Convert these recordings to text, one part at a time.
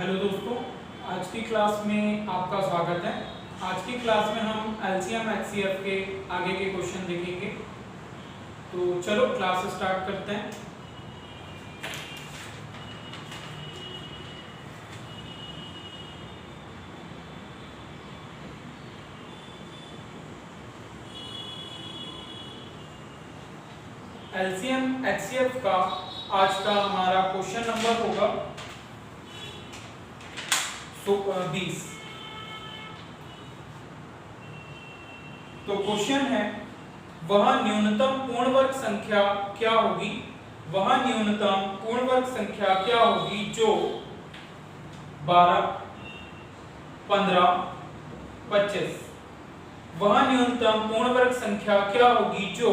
Hello दोस्तों, आज की क्लास में आपका स्वागत है। आज की क्लास में हम एलसीएम एचसीएफ के आगे के क्वेश्चन देखेंगे। तो चलो क्लास स्टार्ट करते हैं। एलसीएम एचसीएफ का आज का हमारा क्वेश्चन नंबर होगा 20। तो क्वेश्चन है, वह न्यूनतम पूर्ण वर्ग संख्या क्या होगी? वह न्यूनतम पूर्ण वर्ग संख्या क्या होगी जो 12, 15, 25? वह न्यूनतम पूर्ण वर्ग संख्या क्या होगी जो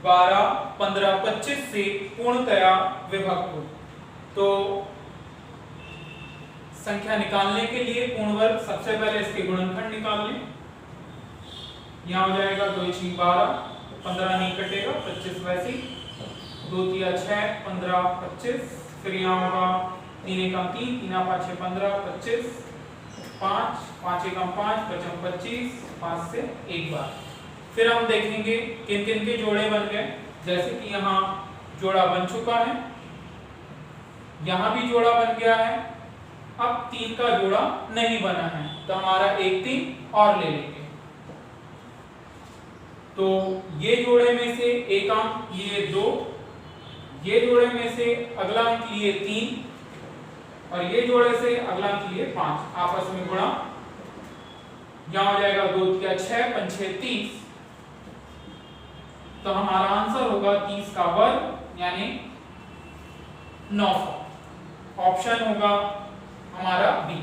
12, 15, 25 से पूर्णतया विभक्त हो? तो संख्या निकालने के लिए पूर्ण वर्ग सबसे पहले इसके गुणनखंड निकाल लें। यहाँ हो जाएगा 2 × 12, 15 नहीं कटेगा, 25 वैसे ही, 2 × 6, 15, 25। फिर यहाँ होगा 3 × 3, 3 × 5 = 15, 25, 5, 5 × 5 बचा 25, 5 से एक बार। फिर हम देखेंगे किन किन के जोड़े बन गए। जैसे कि यहाँ जोड़ा बन चुका है, यहाँ भी जोड़ा बन गया है। अब 3 का जोड़ा नहीं बना है तो हमारा 1 3 और ले लेंगे। तो ये जोड़े में से एक अंक लिए 2, ये जोड़े में से अगला अंक लिए 3 और ये जोड़े से अगला अंक लिए 5, आपस में गुणा। यहां हो जाएगा 2 × 6, 5 × 6 30। तो हमारा आंसर होगा 30 का वर्ग यानी 900। ऑप्शन होगा हमारा बी।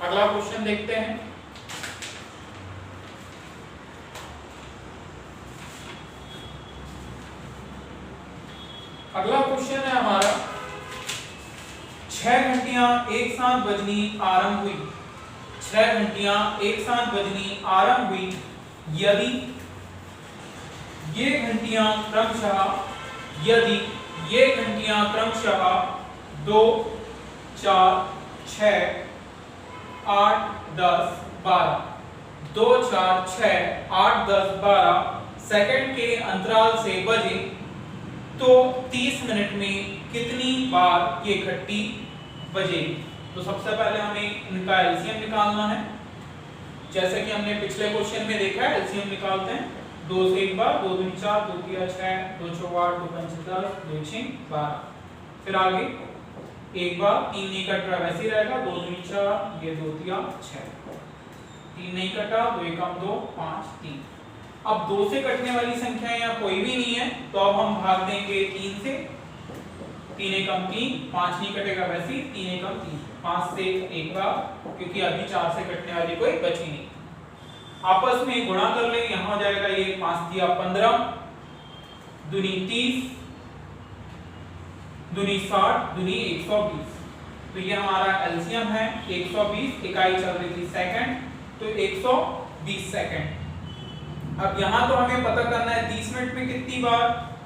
अगला क्वेश्चन देखते हैं। अगला क्वेश्चन है हमारा, 6 घंटियां एक साथ बजनी आरंभ हुई। 6 घंटियां एक साथ बजनी आरंभ हुई यदि ये घंटियां क्रमशः 2, 4, 6, 8, 10, 12, 2, 4, 6, 8, 10, 12 सेकंड के अंतराल से बजे तो 30 मिनट में कितनी बार ये घंटी बजेगी? तो सबसे पहले हमें इनका एलसीएम निकालना है। जैसे कि हमने पिछले क्वेश्चन में देखा है, एलसीएम निकालते हैं। 2 से एक बार, 2 दूनी 4, 2 तिया 6, 2 चौका 8, 2 पंचे 10, 2 छीं 12। फिर आगे एक बार, 3 नहीं कट रहा वैसे ही रहेगा, 2 दूनी 4, ये 2 तिया 6, 3 नहीं कटा, 2 एकम 2, 5 3। अब 2 से कटने वाली संख्या यहाँ कोई भी नहीं है तो अब हम भाग देंगे 3 से। 3 एकम 3, 5 नहीं कटेगा वैसे ही, 3 एकम 3, 5 से एक बार, क्योंकि अभी 4 से कटने वाली कोई बची नहीं। आपस में गुणा कर ले, यहाँ हो जाएगा ये 5 दिया 15, दूनी 30, दूनी 60, दूनी 120। तो ये हमारा एलसीएम है 120। इकाई चल रही थी सेकंड, तो 120 सेकंड। अब यहाँ तो हमें पता करना है 30 मिनट में कितनी बार।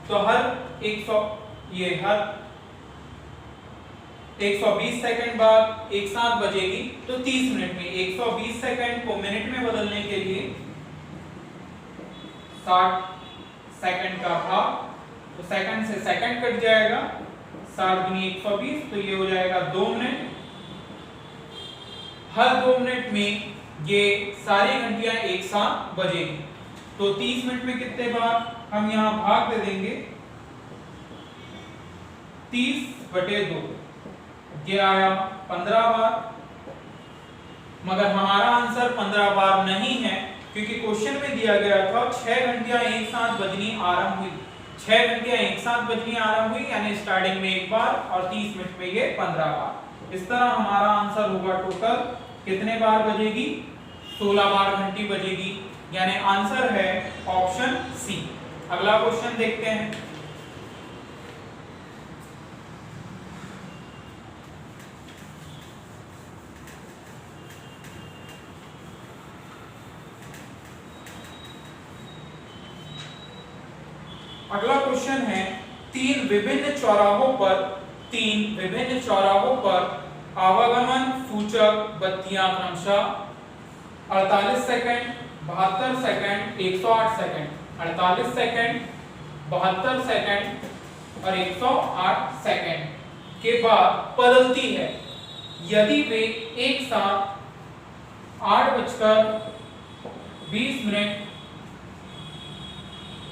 तो हर 120 सेकंड बाद एक साथ बजेगी तो 30 मिनट में। 120 सेकंड को मिनट में बदलने के लिए 60 सेकंड का भाग, तो सेकंड से सेकंड कट जाएगा, 60 दूनी 120, तो ये हो जाएगा 2 मिनट। हर 2 मिनट में ये सारी घंटियां एक साथ बजेगी। तो 30 मिनट में कितने बार? हम यहाँ भाग दे देंगे 30/2, ये आया 15 बार। मगर हमारा आंसर 15 बार नहीं है, क्योंकि क्वेश्चन में दिया गया था 6 घंटियां एक साथ बजनी आरंभ हुई। 6 घंटियां एक साथ बजनी आरंभ हुई यानी स्टार्टिंग में एक बार और 30 मिनट में ये 15 बार। इस तरह हमारा आंसर होगा टोटल कितने बार बजेगी? 16 बार घंटी बजेगी, यानी आंसर है ऑप्शन सी। अगला क्वेश्चन देखते हैं। अगला क्वेश्चन है, 3 विभिन्न चौराहों पर आवागमन सूचक बत्तियां क्रमशः 48 second, 72 second, 108 second, 48 second, 72 second और 108 सेकंड के बाद बदलती है। यदि वे एक साथ 8:20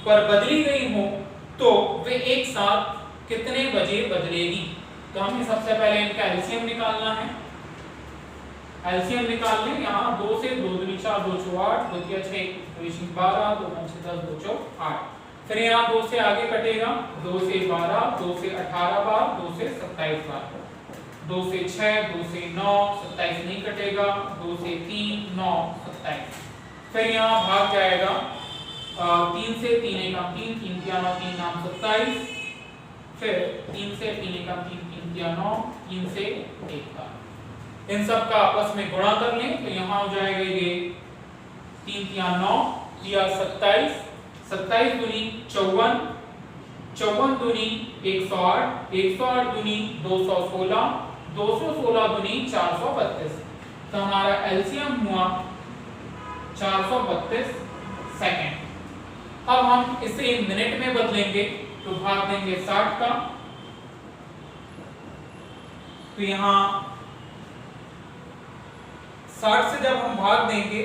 पर बदली गई हो तो वे एक साथ कितने बजे बदलेगी? तो हमें सबसे पहले इनका एलसीएम निकालना है। एलसीएम निकाल लें। यहाँ 2 से 2 दूनी 4, 2 चौ 8, 2 तिया 6, 2 इसी 12, 2 पंचे 10, 2 चौ 8। फिर यहाँ 2 से आगे कटेगा, 2 से 12, 2 से 18 बार, 2 से 27 बार, 2 से 6, 2 से 9, 27 नहीं कटेगा, 2 से 3, 9, 27। फिर यहाँ भाग जाएगा 3 से 3 एकम 3, 3 तिया 9, 3 नाम 27। फिर 3 से 3 एकम 3, 3 तिया 9, 3 से 1 बार। इन सब का आपस में गुणा कर लें तो यहाँ हो जाएगा ये 3 तिया 9 तिया 27, 27 दूनी 54, 54 दूनी 108, 108 दूनी 216, 216 दूनी 432। तो हमारा एलसीएम हुआ 432 सेकंड। अब हम इसे मिनट में बदलेंगे तो भाग देंगे 60 का, तो यहाँ 60 से जब हम भाग देंगे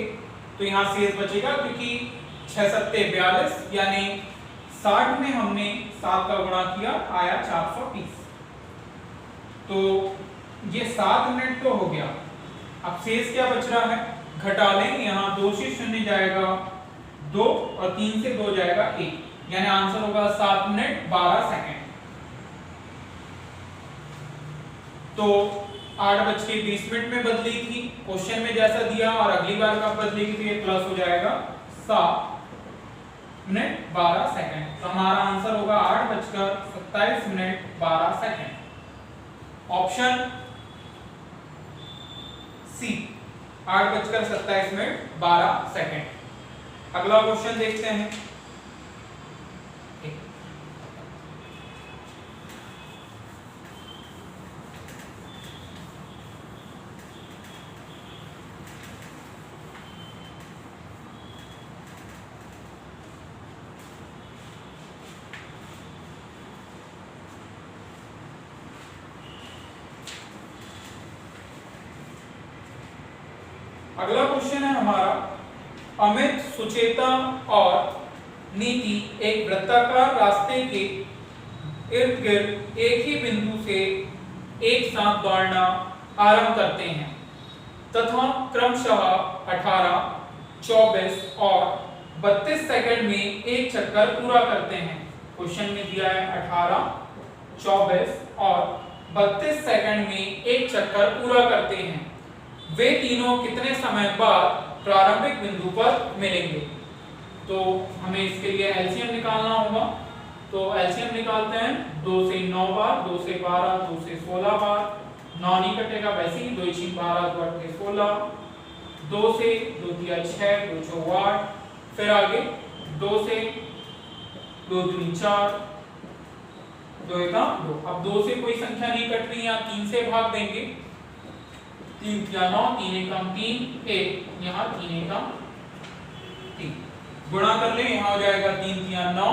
तो यहाँ शेष बचेगा, क्योंकि 6 सत्ते 42, यानी 60 में हमने 7 का गुणा किया, आया 420। तो ये 7 मिनट तो हो गया। अब शेष क्या बच रहा है, घटा लें। यहाँ 2 से 0 जाएगा 2 और 3 से 2 जाएगा 1, यानी आंसर होगा 7 मिनट 12 सेकंड। तो 8:20 में बदली थी क्वेश्चन में जैसा दिया, और अगली बार कब बदलेगी तो ये प्लस हो जाएगा 7 मिनट 12 सेकंड। तो हमारा आंसर होगा 8:27 12 सेकंड। Option C 8:27 12 second. अगला क्वेश्चन देखते हैं। अगला क्वेश्चन है हमारा, अमित, सुचेता और नीति एक वृत्ताकार रास्ते के इर्द गिर्द एक ही बिंदु से एक साथ दौड़ना आरंभ करते हैं तथा क्रमशः 18, 24 और 32 सेकंड में एक चक्कर पूरा करते हैं। क्वेश्चन में दिया है 18, 24 और 32 सेकंड में एक चक्कर पूरा करते हैं। वे तीनों कितने समय बाद प्रारंभिक बिंदु पर मिलेंगे? तो हमें इसके लिए एलसीएम निकालना होगा। तो एलसीएम निकालते हैं। 2 से 9 बार, 2 से 12, 2 से 16 बार, 9 नहीं कटेगा वैसे ही, 2 इसी 12, 2 8 16, 2 से 2 तिया 6, 2 चौ 8, फिर आगे 2 से 2 दूनी 4, 2 एका 2। अब 2 से कोई संख्या नहीं कट रही, यहाँ 3 से भाग देंगे। 3 तिया 9, 3 एकम 3, 1, यहाँ 3 एकम 3। गुणा कर ले, यहाँ हो जाएगा 3 तिया 9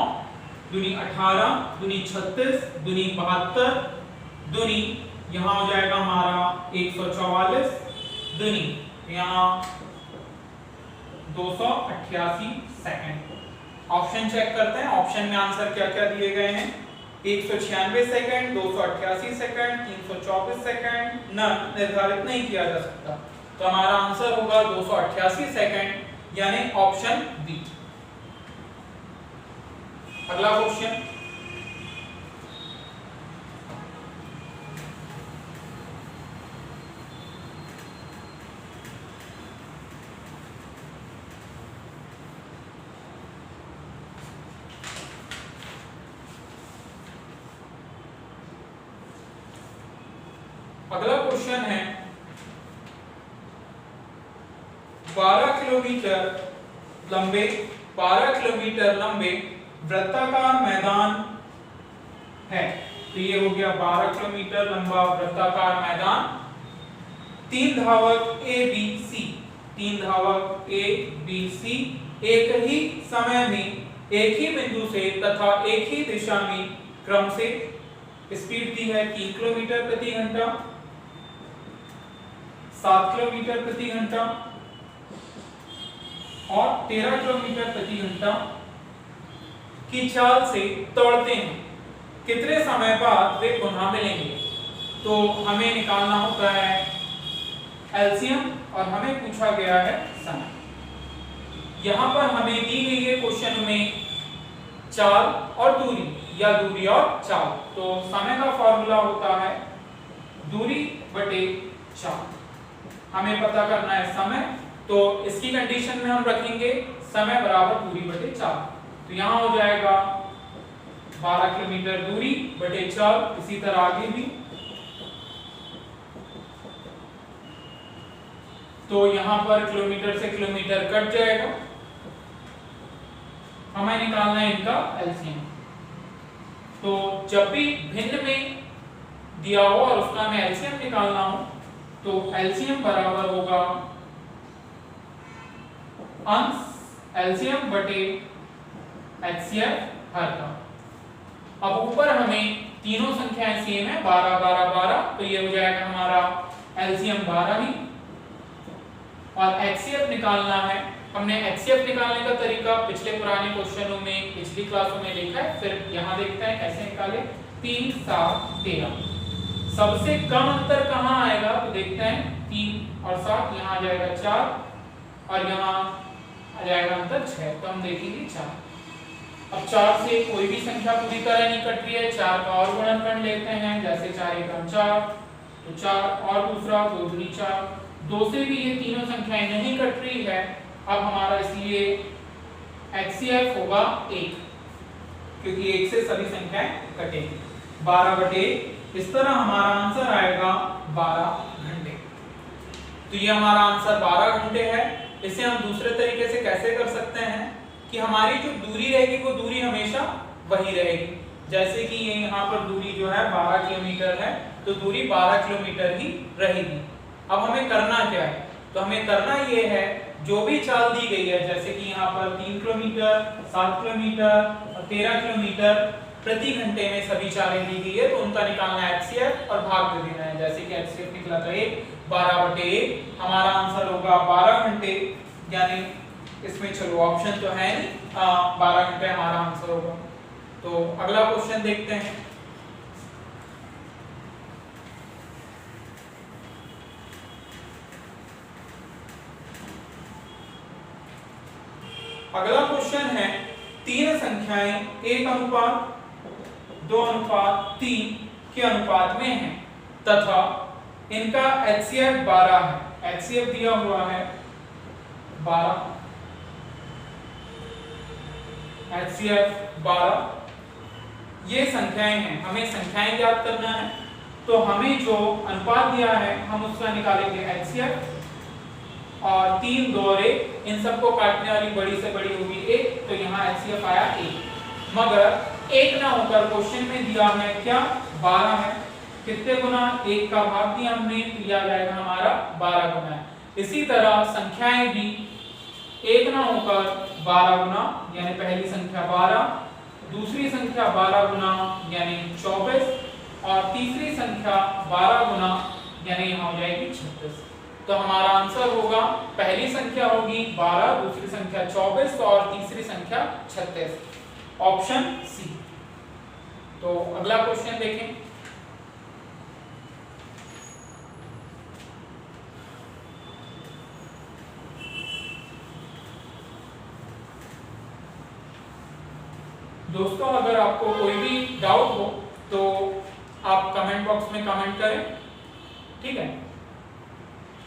दूनी 18, दूनी 36, दूनी 72, दूनी यहाँ हो जाएगा हमारा 144, दूनी यहाँ 288 सेकंड। ऑप्शन चेक करते हैं। ऑप्शन में आंसर क्या क्या दिए गए हैं। 196 सेकंड, 288 सेकंड, 324 सेकंड, न निर्धारित नहीं किया जा सकता। तो हमारा आंसर होगा 288 सेकंड, यानी ऑप्शन बी। अगला क्वेश्चन, अगला क्वेश्चन है 12 किलोमीटर लंबे वृत्ताकार मैदान है। तो ये हो गया 12 किलोमीटर लंबा वृत्ताकार मैदान तीन धावक ए बी सी, तीन धावक ए बी सी एक ही समय में एक ही बिंदु से तथा एक ही दिशा में क्रम से स्पीड दी है 3 किलोमीटर प्रति घंटा, 7 किलोमीटर प्रति घंटा और 13 किलोमीटर प्रति घंटा की चाल से दौड़ते हैं। कितने समय बाद वे पुनः मिलेंगे? तो हमें निकालना होता है एलसीएम और हमें पूछा गया है समय। यहां पर हमें दी गई है क्वेश्चन में चाल और दूरी या दूरी और चाल। तो समय का फॉर्मूला होता है दूरी बटे चाल। हमें पता करना है समय, तो इसकी कंडीशन में हम रखेंगे समय बराबर दूरी बटे चाल। तो यहां हो जाएगा 12 किलोमीटर दूरी बटे चाल। इसी तरह आगे भी, तो यहां पर किलोमीटर से किलोमीटर कट जाएगा। हमें निकालना है इनका एलसीएम। तो जब भी भिन्न में दिया हो और उसका हमें एलसीएम निकालना हो तो एलसीएम बराबर होगा अंश एलसीएम बटे एचसीएफ हर का। अब ऊपर हमें तीनों संख्याएं सेम है 12 12 12, तो ये हो जाएगा हमारा एलसीएम 12 ही। और एचसीएफ निकालना है। हमने एचसीएफ निकालने का तरीका पिछले पुराने क्वेश्चनों में पिछली क्लासों में देखा है, फिर यहाँ देखते हैं कैसे निकाले। 3 7 13, सबसे कम अंतर कहाँ आएगा? तो देखते हैं 3 और 7, यहाँ आ जाएगा 4 और यहाँ आ जाएगा अंतर 6, तो हम देखेंगे 4। अब 4 से कोई भी संख्या पूरी तरह नहीं कट रही है, 4 का और गुणनखंड लेते हैं, जैसे 4 एकम 4, तो 4 और दूसरा 2 दूनी 4, 2 से भी ये तीनों संख्याएं नहीं कट रही है। अब हमारा इसलिए HCF होगा 1, क्योंकि 1 से सभी संख्याएं कटेंगी। 12 बटे, इस तरह हमारा आंसर आएगा 12 घंटे। तो ये हमारा आंसर 12 घंटे है। इसे हम दूसरे तरीके से कैसे कर सकते हैं कि हमारी जो दूरी रहेगी वो दूरी हमेशा वही रहेगी। जैसे कि ये यहाँ पर दूरी जो है 12 किलोमीटर है, तो दूरी 12 किलोमीटर ही रहेगी। अब हमें करना क्या है? तो हमें करना ये है, जो भी चाल दी गई है, जैसे कि यहाँ पर 3 किलोमीटर, 7 किलोमीटर और 13 किलोमीटर प्रति घंटे में सभी चालें दी गई है, तो उनका निकालना है HCF और भाग दे देना है। जैसे कि HCF निकला था 1, 12 बटे 1, हमारा आंसर होगा 12 घंटे। यानी इसमें चलो ऑप्शन तो है नहीं, 12 घंटे हमारा आंसर होगा। तो अगला क्वेश्चन देखते हैं। अगला क्वेश्चन है, तीन संख्याएं 1:2:3 के अनुपात में हैं तथा इनका HCF 12 है। HCF दिया हुआ है 12, HCF 12। ये संख्याएं हैं, हमें संख्याएं ज्ञात करना है। तो हमें जो अनुपात दिया है हम उसका निकालेंगे HCF, और 3 2 और 1, इन सबको काटने वाली बड़ी से बड़ी होगी 1, तो यहाँ HCF आया 1। मगर 1 ना होकर क्वेश्चन में दिया है क्या? 12 है। कितने गुना? 1 का भाग दिया हमने, तो यह आ जाएगा हमारा 12 गुना। इसी तरह संख्याएं भी 1 ना होकर 12 गुना, यानी पहली संख्या 12, दूसरी संख्या 12 गुना यानी 24, और तीसरी संख्या 12 गुना यानी यहाँ हो जाएगी 36। तो हमारा आंसर होगा, पहली संख्या होगी 12, दूसरी संख्या 24 और तीसरी संख्या 36, ऑप्शन सी। तो अगला क्वेश्चन देखें। दोस्तों, अगर आपको कोई भी डाउट हो तो आप कमेंट बॉक्स में कमेंट करें, ठीक है।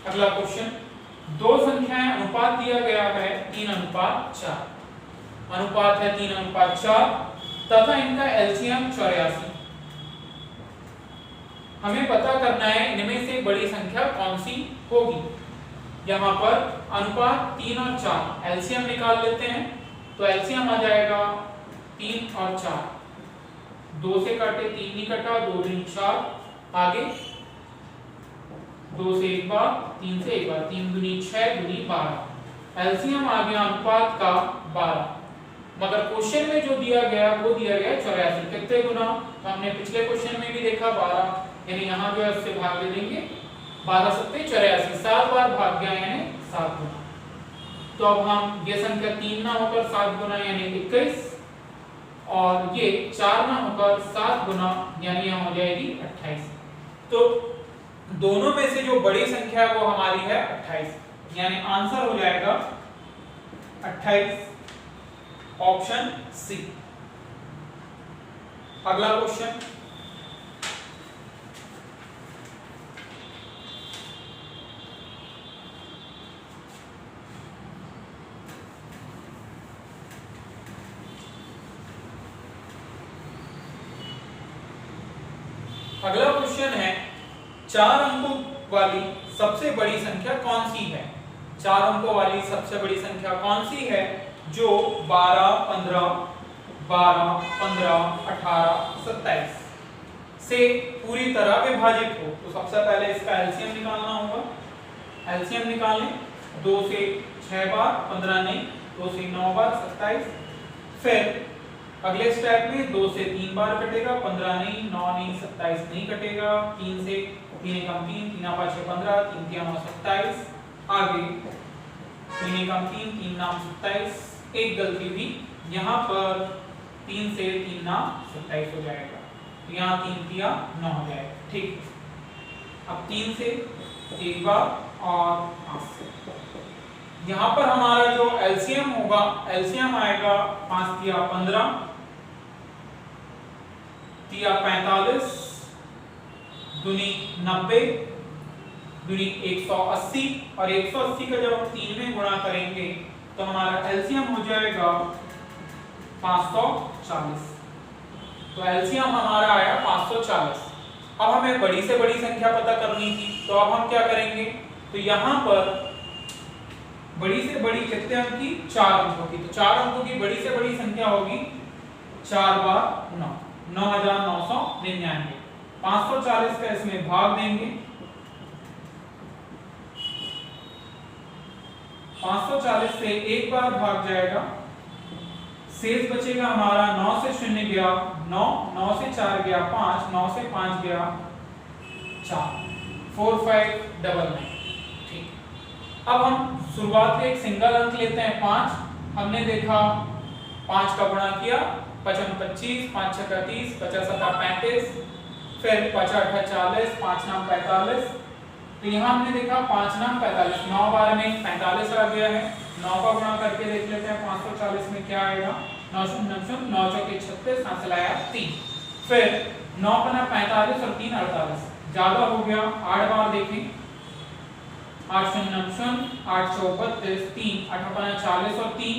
अगला क्वेश्चन, दो संख्याएं अनुपात दिया गया है 3:4, अनुपात है 3:4 तथा इनका एलसीएम 84। हमें पता करना है इनमें से बड़ी संख्या कौन सी होगी। यहाँ पर अनुपात 3 और 4, एलसीएम निकाल लेते हैं। तो एलसीएम आ जाएगा 3 और 4, 2 से काटे 3 नहीं कटा, 2 दूनी 4, आगे 2 से एक बार, 3 से एक बार, 3 दूनी 6 दूनी 12। एलसीएम आ गया अनुपात का 12, मगर क्वेश्चन में जो दिया गया वो दिया गया 84। कितने गुना? तो हमने पिछले क्वेश्चन में भी देखा 12, यानी यहाँ जो है उससे भाग दे देंगे, 12 सत्ते 84, 7 बार भाग गया यानी 7 गुना। तो अब हम ये संख्या 3 ना होकर 7 गुना यानी 21, और ये 4 ना होकर 7 गुना यानी यहाँ हो जाएगी 28। तो दोनों में से जो बड़ी संख्या है वो हमारी है 28, यानी आंसर हो जाएगा 28, ऑप्शन सी। अगला क्वेश्चन, अगला क्वेश्चन है 4 अंकों वाली सबसे बड़ी संख्या कौन सी है? 4 अंकों वाली सबसे बड़ी संख्या कौन सी है जो 12, 15, 18, 27 से पूरी तरह विभाजित हो? तो सबसे पहले इसका एलसीएम निकालना होगा। एलसीएम निकालें, 2 से 6 बार, 15 नहीं, 2 से 9 बार 27। फिर अगले स्टेप में 2 से 3 बार कटेगा, 15 नहीं, 9 नहीं, 27 नहीं कटेगा। 3 से 3 एकम 3, 3 5 6 15, 3 3 9 27। आगे 3 एकम 3, 3 नाम 27। एक गलती हुई, यहाँ पर 3 से 3 नाम 27 हो जाएगा, तो यहाँ 3 3 9 हो जाएगा। ठीक, अब 3 से एक बार और 5 से, यहाँ पर हमारा जो एलसीएम होगा, एलसीएम आएगा 5 3 15, 3 45, दूनी 90, दूनी 180, और 180 का जब हम 3 में गुणा करेंगे तो हमारा एलसीएम हो जाएगा 540। तो एलसीएम हमारा आया 540। अब हमें बड़ी से बड़ी संख्या पता करनी थी, तो अब हम क्या करेंगे? तो यहाँ पर बड़ी से बड़ी कितने अंक की? 4 अंकों की। तो 4 अंकों की बड़ी से बड़ी संख्या होगी 4 बार 9, 9999। 540 का इसमें भाग देंगे, 540 से एक बार भाग जाएगा, शेष बचेगा हमारा 9 से 0 गया 9, 9 से 4 गया 5, 9 से 5 गया 4, 4599। ठीक, अब हम शुरुआत में एक सिंगल अंक लेते हैं 5। हमने देखा 5 का गुणा किया, 55 25, 5 6 30, 50 7 35, फिर 5 8 40, 5 9 45। तो यहाँ हमने देखा 5 नाम 45, 9 बार में 45 आ गया है। 9 का गुणा करके देख लेते हैं 540 में क्या आएगा। 9 0 9 9 चौके 36, हासिल आया 3। फिर 9 पना 45 और 3 48, ज्यादा हो गया। 8 बार देखें, 8 0 9 0, 8 6 32, 3 8 पना 40 और 3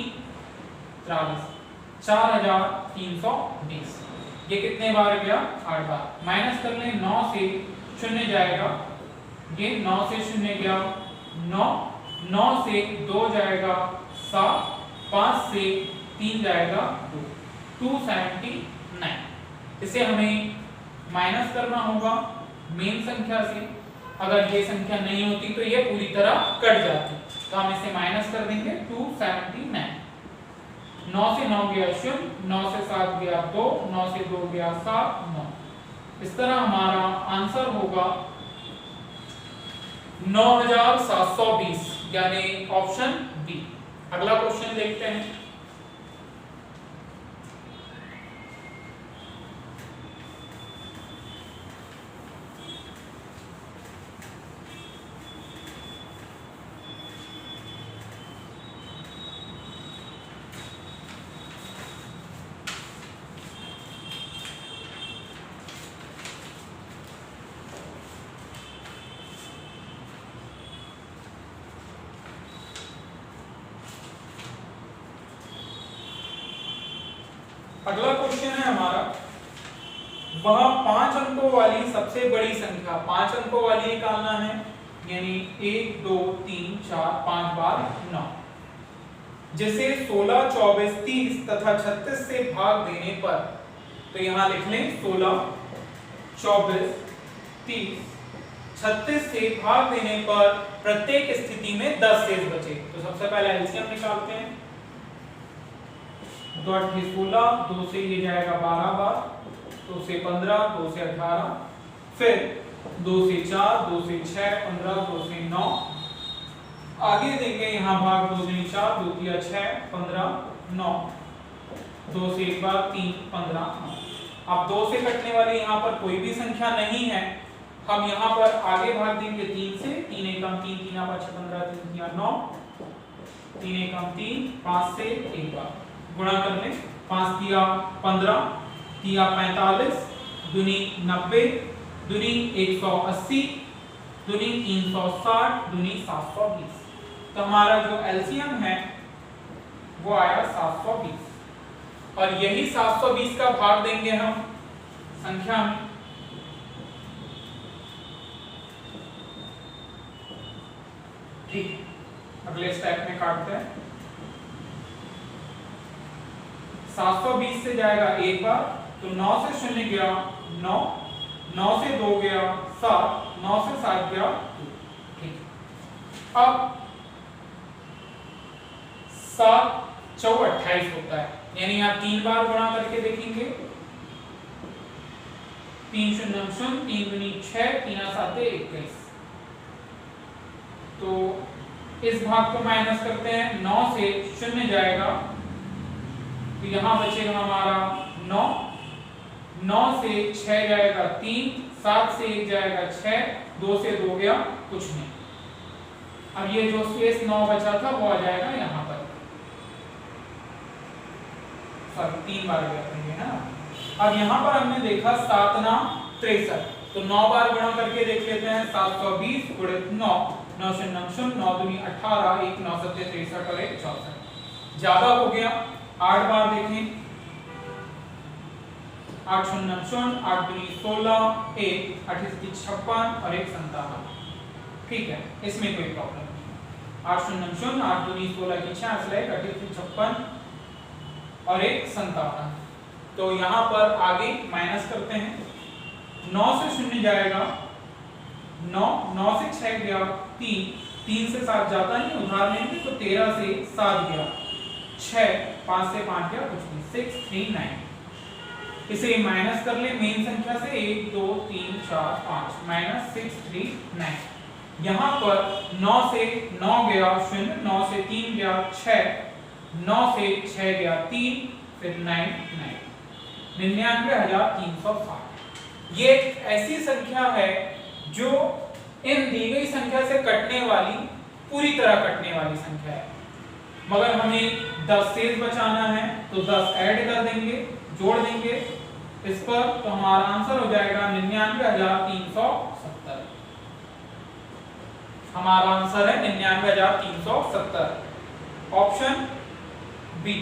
43, 4320। ये कितने बार गया? 8 बार। माइनस कर लें, 9 से 0 जाएगा, ये 9 से 0 गया 9, 9 से 2 जाएगा 7, 5 से 3 जाएगा 2, 279। इसे हमें माइनस करना होगा मेन संख्या से। अगर ये संख्या नहीं होती तो ये पूरी तरह कट जाती, तो हम इसे माइनस कर देंगे 279। 9 से 9 गया 0, 9 से 7 गया 2, 9 से 2 गया 7, 9। इस तरह हमारा आंसर होगा 9720, यानी ऑप्शन बी। अगला क्वेश्चन देखते हैं। अगला क्वेश्चन है हमारा, वह 5 अंकों वाली सबसे बड़ी संख्या, 5 अंकों वाली निकालना है, यानी 1 2 3 4 5 बार 9, जिसे 16 24 30 तथा 36 से भाग देने पर, तो यहां लिख लें 16 24 30 36 से भाग देने पर प्रत्येक स्थिति में 10 शेष बचे। तो सबसे पहले एलसीएम निकालते हैं। 2 8 16, 2 से ये जाएगा 12 बार, 2 से 15, 2 से 18, फिर 2 से 4, 2 से 6, 15, 2 से 9, आगे देंगे यहाँ भाग 2 से 4, 2 तिया 6, 15, 9, 2 से एक बार 3, 15, 9। अब 2 से कटने वाली यहाँ पर कोई भी संख्या नहीं है, हम यहाँ पर आगे भाग देंगे 3 से, 3 एकम 3, 3 5 15, 3 तिया 9, 3 एकम 3, 5 से एक बार गुणा कर लें, 5 तिया 15, तिया 45, दूनी 90, दूनी 180, दूनी 360, दूनी 720। तो हमारा जो एलसीएम है वो आया 720, और यही 720 का भाग देंगे हम संख्या में। ठीक, अगले स्टेप में काटते हैं। 720 से जाएगा एक बार, तो 9 से 0 गया 9, 9 से 2 गया 7, 9 से 7 गया 2। ठीक, अब 7 4 28 होता है, यानी आप 3 बार गुणा करके देखेंगे। 3 0 0, 3 दूनी 6, 3 7 21। तो इस भाग को माइनस करते हैं, 9 से 0 जाएगा, तो यहां बचेगा हमारा 9, 9 से 6 जाएगा 3, 7 से 1 जाएगा 6, 2 से 2 गया कुछ नहीं। अब ये जो शेष 9 बचा था वो आ जाएगा यहाँ पर, सॉरी 3 बार गया है ना। अब यहाँ पर हमने देखा 7 9 63, तो 9 बार गुणा करके देख लेते हैं। 720 गुणित 9, 9 0 0, 9 दूनी 18, 1 9 7 63 और 1 64, ज्यादा हो गया। 8 बार देखें, 8 0 0, 8 दूनी 16, 1 8 56 और 1 57। ठीक है, इसमें कोई प्रॉब्लम नहीं। 8 0 0, 8 दूनी 16 की 6, 1 8 56 और 1 57। तो यहाँ पर आगे माइनस करते हैं। 9 से 0 जाएगा 9, 9 से 6 गया 3, 3 से 7 जाता नहीं, उधार लेंगे तो 13 से 7 गया 6, 5 से 5 गया कुछ नहीं, 6 3 9। इसे माइनस कर ले मेन संख्या से, 1 2 3 4 5 माइनस 6 3 9। यहाँ पर 9 से 9 गया 0, 9 से 3 गया 6, 9 से 6 गया 3, फिर 9 9, 99,360। ये एक ऐसी संख्या है जो इन दी गई संख्या से कटने वाली, पूरी तरह कटने वाली संख्या है। मगर हमें 10 शेष बचाना है तो 10 ऐड कर देंगे, जोड़ देंगे इस पर, तो हमारा आंसर हो जाएगा 99,370। हमारा आंसर है 99,370, ऑप्शन बी।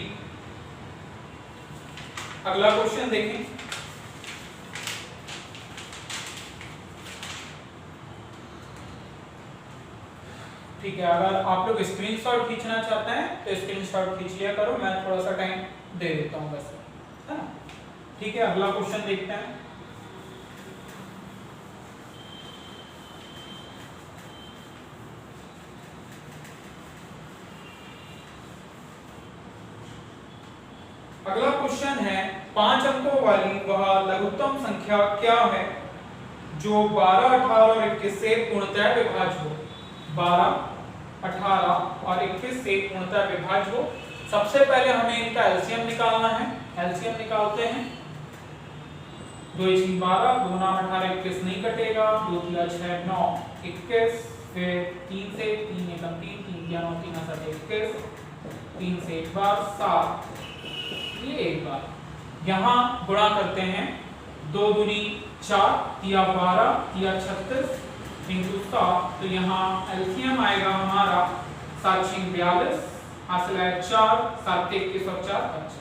अगला क्वेश्चन देखें। ठीक है, अगर आप लोग स्क्रीनशॉट खींचना चाहते हैं तो स्क्रीनशॉट खींच लिया करो, मैं थोड़ा सा टाइम दे देता हूं वैसे, है ना। ठीक है, अगला क्वेश्चन देखते हैं। अगला क्वेश्चन है 5 अंकों वाली वह लघुत्तम संख्या क्या है जो 12, 18 और 21 से पूर्णतः विभाज्य हो। 12, 18 और 21 से पूर्णतः विभाज्य हो। सबसे पहले हमें इनका एलसीएम निकालना है। एलसीएम निकालते हैं। 2 1 12, 2 9 18, 21 नहीं कटेगा, 2 3 6 9 21, फिर 3 से 3 1 3, 3 9 3 7 21, 3 से एक बार 7, ये एक बार। यहाँ गुणा करते हैं, 2 दूनी 4, तिया 12, तिया 36 इंटू 7, तो यहाँ एलसीएम आएगा हमारा 7 6 42, हासिल है 4, 7 21 और 4 25।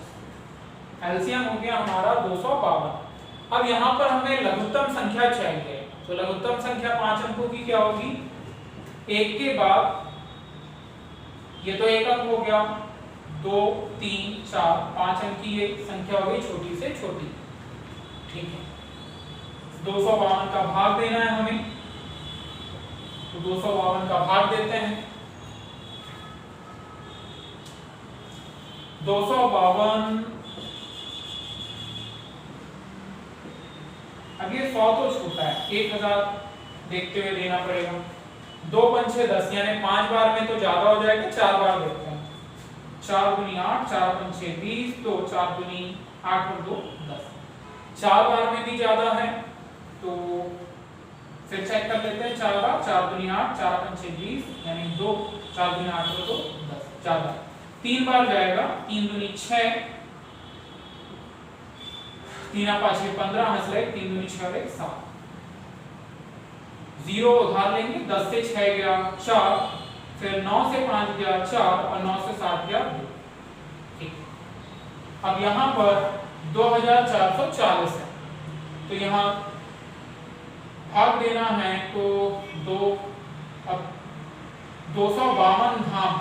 एलसीएम हो गया हमारा 252। अब यहाँ पर हमें लघुत्तम संख्या चाहिए, तो लघुत्तम संख्या 5 अंकों की क्या होगी, 1 के बाद ये तो 1 अंक हो गया, 2 3 4 5 अंक की ये संख्या हो गई छोटी से छोटी। ठीक है, 252 का भाग देना है हमें, तो 252 का भाग देते हैं। 252, अब ये 100 तो छूटा है, 1000 देखते हुए देना पड़ेगा। 2 पंचे 10, यानी 5 बार में तो ज्यादा हो जाएगा, 4 बार देखते हैं। 4 दूनी 8, 4 पंचे 20, तो 4 दूनी 8 और 2 10। 4 बार में भी ज्यादा है, तो फिर चेक कर लेते हैं 4 बार। 4 दूनी 8, 4 पंचे 20, यानी 2, 4 दूनी 8 और 2 10, ज्यादा। 3 बार जाएगा, 3 दूनी 6, 3 5 15, हंस रहे, 3 दूनी 6 और 1 7। 0 उधार लेंगे, 10 से 6 गया 4, फिर 9 से 5 गया 4 और 9 से 7 गया 2। ठीक, अब यहाँ पर 2440 है, तो यहाँ भाग देना है, तो 2, अब 252 धाम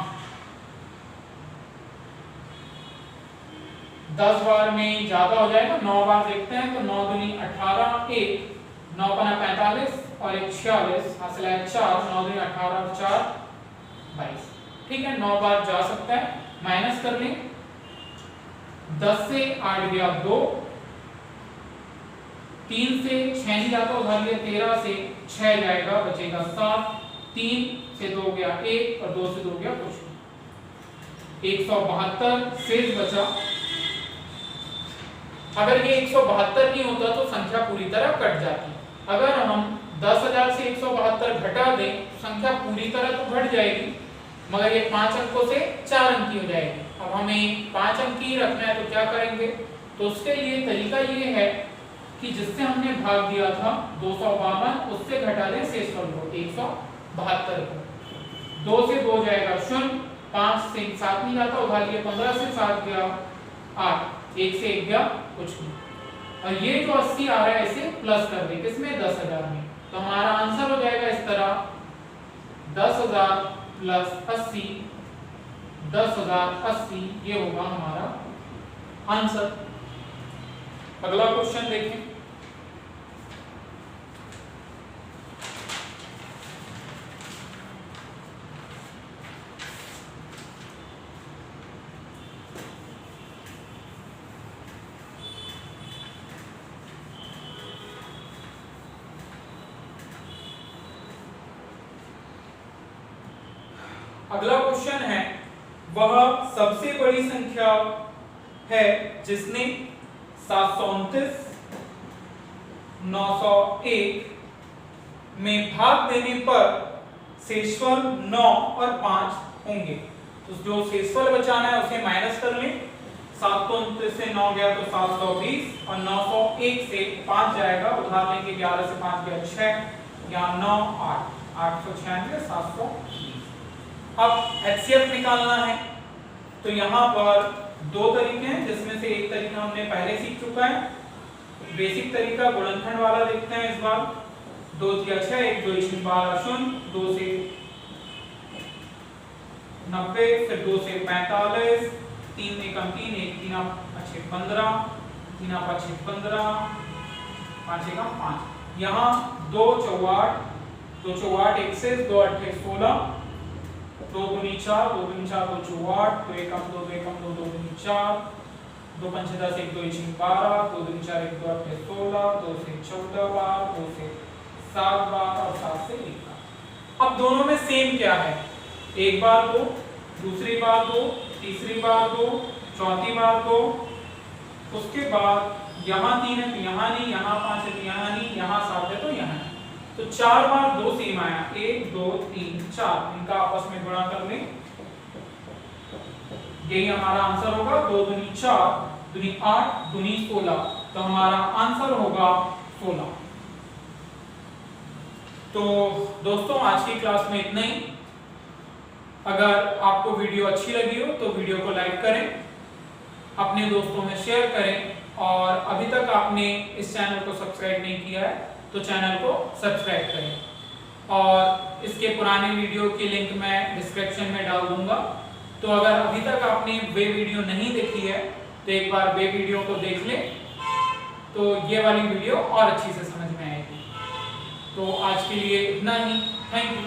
10 बार में ज्यादा हो जाएगा। 9 बार देखते हैं, तो 9 दूनी 18, 1, 9 पना 45 और 1 46, हासिल है 4, 9 दूनी 18 और 4 22। ठीक है, 9 बार जा सकता है, माइनस कर लें। 10 से 8 गया 2, 3 से 6 नहीं जाता, उधार लिया। 13 से 6 जाएगा, बचेगा 7, 3 से 2 गया 1 और 2 से 2 गया कुछ नहीं। 172 शेष बचा। अगर ये 172 नहीं होता तो संख्या पूरी तरह कट जाती। अगर हम 10,000 से 172 घटा दें, संख्या पूरी तरह तो घट जाएगी, मगर ये 5 अंकों से 4 अंक की हो जाएगी। अब हमें 5 अंक की रखना है, तो क्या करेंगे? तो उसके लिए तरीका ये है कि जिससे हमने भाग दिया था 252, उससे घटा दें शेषफल को 172 को। 2 से 2 जाएगा 0, 5 से 7 नहीं जाता, उधार लिया। 15 से 7 गया 8, 1 से 1 गया कुछ नहीं। और ये जो 80 आ रहा है, इसे प्लस कर दें किसमें? 10,000 में। तो हमारा आंसर हो जाएगा इस तरह 10,000 प्लस 80, 10,080, ये होगा हमारा आंसर। अगला क्वेश्चन देखें। अगला क्वेश्चन है, वह सबसे बड़ी संख्या है जिसने 729, 901 में भाग देने पर शेषफल 9 और 5 होंगे। तो जो शेषफल बचाना है उसे माइनस कर लें। 729 से 9 गया तो 720 और 901 से 5 जाएगा, उधार लेंगे। 11 से 5 गया 6, यहाँ 9 8, 896, 720। अब HCF निकालना है, तो यहाँ पर 2 तरीके हैं, जिसमें से एक तरीका हमने पहले सीख चुका है। बेसिक तरीका गुणनखंड वाला देखते हैं इस बार। 2 3 6, 1 2 6 12 0, 2 से 90, फिर 2 से 45, 3 एकम 3, 1 3 अच्छे 15, 3 5 15, 5 एकम 5। यहाँ 2 4 2 4 1 से 2 8 16, 2 दूनी 4, 2 दूनी 4 2 4, 2 एकम 2 2 एकम 2 2 दूनी 4, 2 पंच 10, 1 2 6 12, 2 दूनी 4 1 2 8 16, 2 से 14 बार, 2 से 7 बार और 7 से 1 बार। अब दोनों में सेम क्या है? एक बार 2, दूसरी बार 2, तीसरी बार 2, चौथी बार 2, उसके बाद यहाँ 3 है तो यहाँ नहीं, यहाँ 5 है तो यहाँ नहीं, यहाँ 7 है तो यहाँ नहीं। तो 4 बार 2 सेम आया, 1 2 3 4, इनका आपस में गुणा कर लें, यही हमारा आंसर होगा। 2 दूनी 4, दूनी 8, दूनी 16, तो हमारा आंसर होगा 16। तो दोस्तों आज की क्लास में इतना ही। अगर आपको वीडियो अच्छी लगी हो तो वीडियो को लाइक करें, अपने दोस्तों में शेयर करें, और अभी तक आपने इस चैनल को सब्सक्राइब नहीं किया है तो चैनल को सब्सक्राइब करें। और इसके पुराने वीडियो की लिंक मैं डिस्क्रिप्शन में डाल दूंगा, तो अगर अभी तक आपने वे वीडियो नहीं देखी है तो एक बार वे वीडियो को देख लें, तो ये वाली वीडियो और अच्छी से समझ में आएगी। तो आज के लिए इतना ही। Thank you.